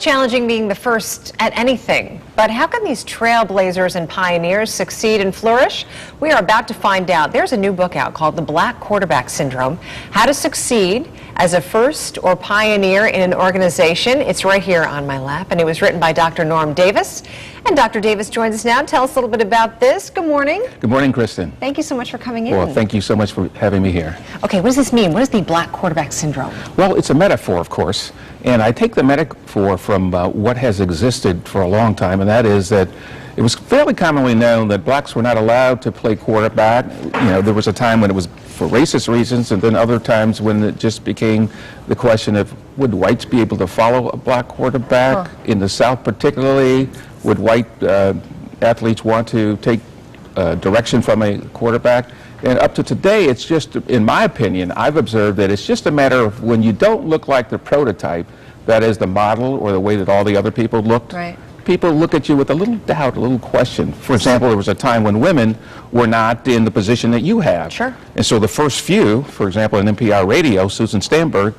challenging being the first at anything, but how can these trailblazers and pioneers succeed and flourish? We are about to find out. There's a new book out called The Black Quarterback Syndrome: How to Succeed as a First or Pioneer in an Organization. It's right here on my lap, and it was written by Dr. Norm Davis. And Dr. Davis joins us now. Tell us a little bit about this. Good morning. Good morning, Kristen. Thank you so much for coming in. Well, thank you so much for having me here. Okay, what does this mean? What is the Black Quarterback Syndrome? Well, it's a metaphor, of course, and I take the metaphor from what has existed for a long time, and that is that it was fairly commonly known that blacks were not allowed to play quarterback. You know, there was a time when it was for racist reasons, and then other times when it just became the question of, would whites be able to follow a black quarterback? In the South particularly, would white athletes want to take direction from a quarterback? And up to today, it's just, in my opinion, I've observed that it's just a matter of when you don't look like the prototype, that is the model or the way that all the other people looked. Right. People look at you with a little doubt, a little question. For example, there was a time when women were not in the position that you have. Sure. And so the first few, for example, in NPR radio, Susan Stamberg,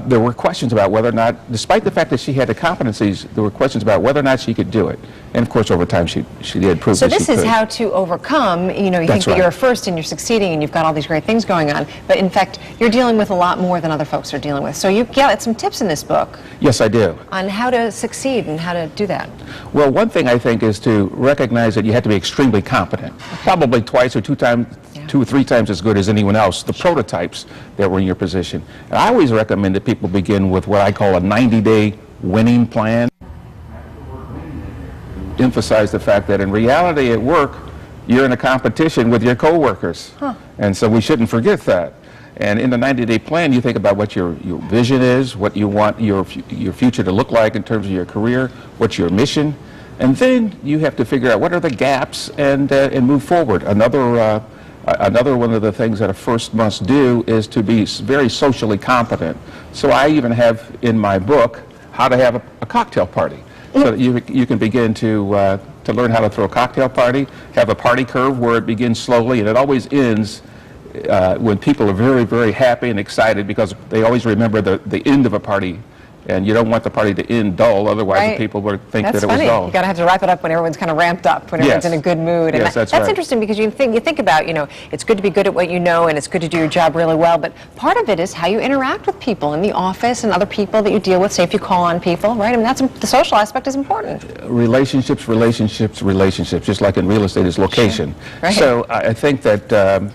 there were questions about whether or not, despite the fact that she had the competencies, there were questions about whether or not she could do it. And of course, over time, she did prove that she could. So this is how to overcome, you know, you think that you're a first and you're succeeding and you've got all these great things going on, but in fact, you're dealing with a lot more than other folks are dealing with. So you got some tips in this book. Yes, I do. On how to succeed and how to do that. Well, one thing I think is to recognize that you have to be extremely competent, probably twice or 2 or 3 times as good as anyone else, the prototypes that were in your position. And I always recommend that people begin with what I call a 90-day winning plan. Emphasize the fact that in reality at work, you're in a competition with your coworkers. And so we shouldn't forget that. And in the 90-day plan, you think about what your vision is, what you want your future to look like in terms of your career, what's your mission, and then you have to figure out what are the gaps and move forward. Another one of the things that a first must do is to be very socially competent. So I even have in my book how to have a cocktail party, so that you can begin to learn how to throw a cocktail party, have a party curve where it begins slowly and it always ends when people are very, very happy and excited, because they always remember the end of a party. And you don't want the party to end dull, otherwise the people would think that it was dull. You got to have to wrap it up when everyone's kind of ramped up, when everyone's in a good mood. And yes, that's right. Interesting, because you think about, you know, it's good to be good at what you know and it's good to do your job really well, but part of it is how you interact with people in the office and other people that you deal with, say if you call on people, right? I mean, that's the social aspect is important. Relationships, relationships, relationships, just like in real estate is location. Sure. Right. So I think that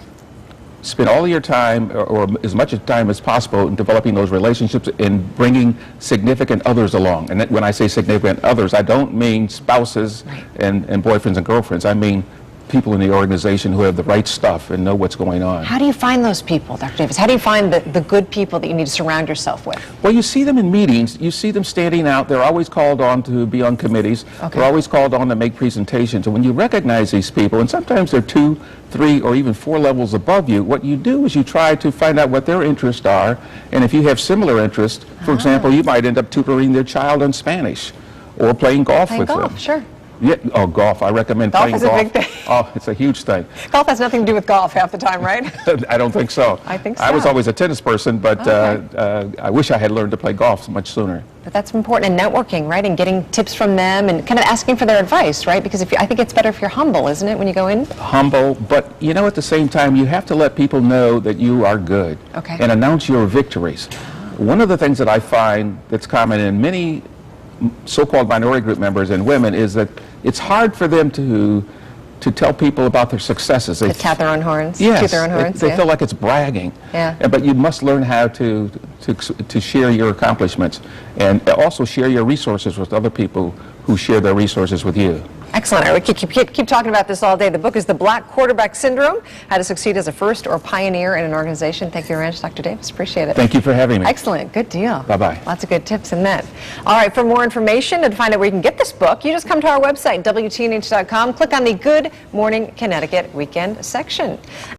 spend all of your time, or as much time as possible, in developing those relationships and bringing significant others along. And when I say significant others, I don't mean spouses and boyfriends and girlfriends. I mean people in the organization who have the right stuff and know what's going on. How do you find those people, Dr. Davis? How do you find the good people that you need to surround yourself with? Well, you see them in meetings. You see them standing out. They're always called on to be on committees. They're always called on to make presentations. And when you recognize these people, and sometimes they're 2, 3, or even 4 levels above you, what you do is you try to find out what their interests are. And if you have similar interests, for example, you might end up tutoring their child in Spanish or playing golf with them. Sure. Yeah, oh, golf. I recommend playing golf. Golf is a big thing. Oh, it's a huge thing. Golf has nothing to do with golf half the time, right? I don't think so. I think so. I was always a tennis person, but I wish I had learned to play golf much sooner. But that's important in networking, right? And getting tips from them and kind of asking for their advice, right? Because I think it's better if you're humble, isn't it, when you go in? Humble, but you know, at the same time, you have to let people know that you are good. And announce your victories. One of the things that I find that's common in many so-called minority group members and women is that it's hard for them to tell people about their successes. They tap their own horns. Yes, toot their own horns. They feel like it's bragging. But you must learn how to share your accomplishments and also share your resources with other people who share their resources with you. Excellent. All right, we keep talking about this all day. The book is The Black Quarterback Syndrome: How to Succeed as a First or Pioneer in an Organization. Thank you very much, Dr. Davis. Appreciate it. Thank you for having me. Excellent. Good deal. Bye-bye. Lots of good tips in that. All right, for more information and to find out where you can get this book, you just come to our website, WTNH.com, click on the Good Morning Connecticut Weekend section.